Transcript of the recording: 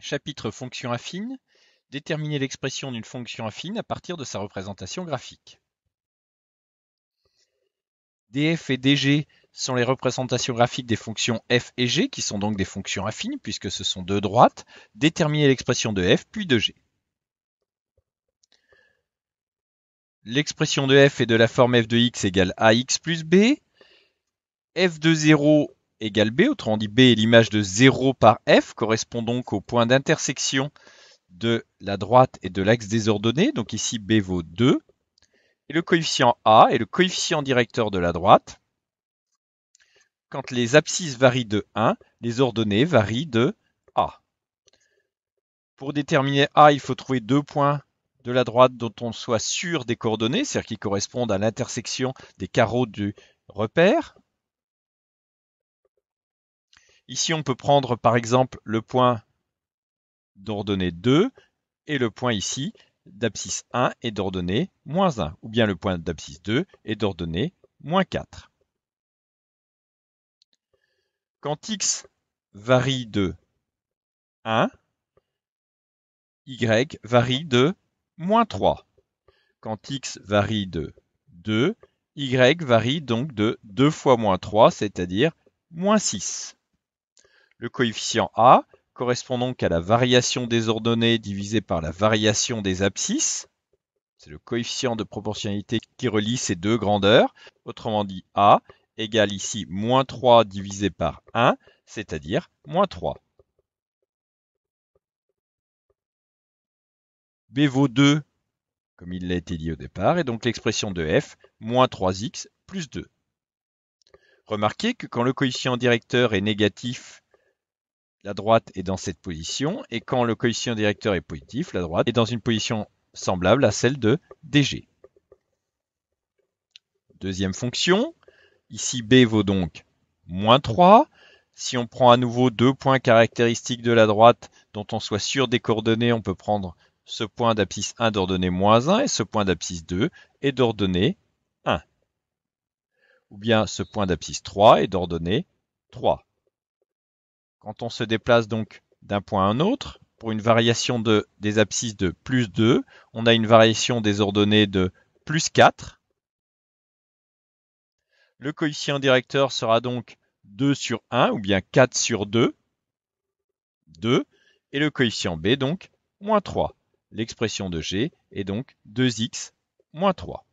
Chapitre fonction affine. Déterminer l'expression d'une fonction affine à partir de sa représentation graphique. df et dg sont les représentations graphiques des fonctions f et g, qui sont donc des fonctions affines, puisque ce sont deux droites. Déterminer l'expression de f puis de g. L'expression de f est de la forme f de x égale ax plus b. F de 0 égale b, autrement dit b est l'image de 0 par f, correspond donc au point d'intersection de la droite et de l'axe des ordonnées. Donc ici b vaut 2. Et le coefficient a est le coefficient directeur de la droite. Quand les abscisses varient de 1, les ordonnées varient de a. Pour déterminer a, il faut trouver deux points de la droite dont on soit sûr des coordonnées, c'est-à-dire qui correspondent à l'intersection des carreaux du repère. Ici, on peut prendre par exemple le point d'ordonnée 2 et le point ici d'abscisse 1 est d'ordonnée moins 1, ou bien le point d'abscisse 2 est d'ordonnée moins 4. Quand x varie de 1, y varie de moins 3. Quand x varie de 2, y varie donc de 2 fois moins 3, c'est-à-dire moins 6. Le coefficient a correspond donc à la variation des ordonnées divisée par la variation des abscisses. C'est le coefficient de proportionnalité qui relie ces deux grandeurs. Autrement dit, a égale ici moins 3 divisé par 1, c'est-à-dire moins 3. B vaut 2, comme il l'a été dit au départ, et donc l'expression de f, moins 3x plus 2. Remarquez que quand le coefficient directeur est négatif, la droite est dans cette position, et quand le coefficient directeur est positif, la droite est dans une position semblable à celle de dg. Deuxième fonction, ici b vaut donc moins 3. Si on prend à nouveau deux points caractéristiques de la droite dont on soit sûr des coordonnées, on peut prendre ce point d'abscisse 1 d'ordonnée moins 1 et ce point d'abscisse 2 est d'ordonnée 1. Ou bien ce point d'abscisse 3 est d'ordonnée 3. Quand on se déplace donc d'un point à un autre, pour une variation des abscisses de plus 2, on a une variation des ordonnées de plus 4. Le coefficient directeur sera donc 2 sur 1, ou bien 4 sur 2, 2, et le coefficient b donc moins 3. L'expression de g est donc 2x moins 3.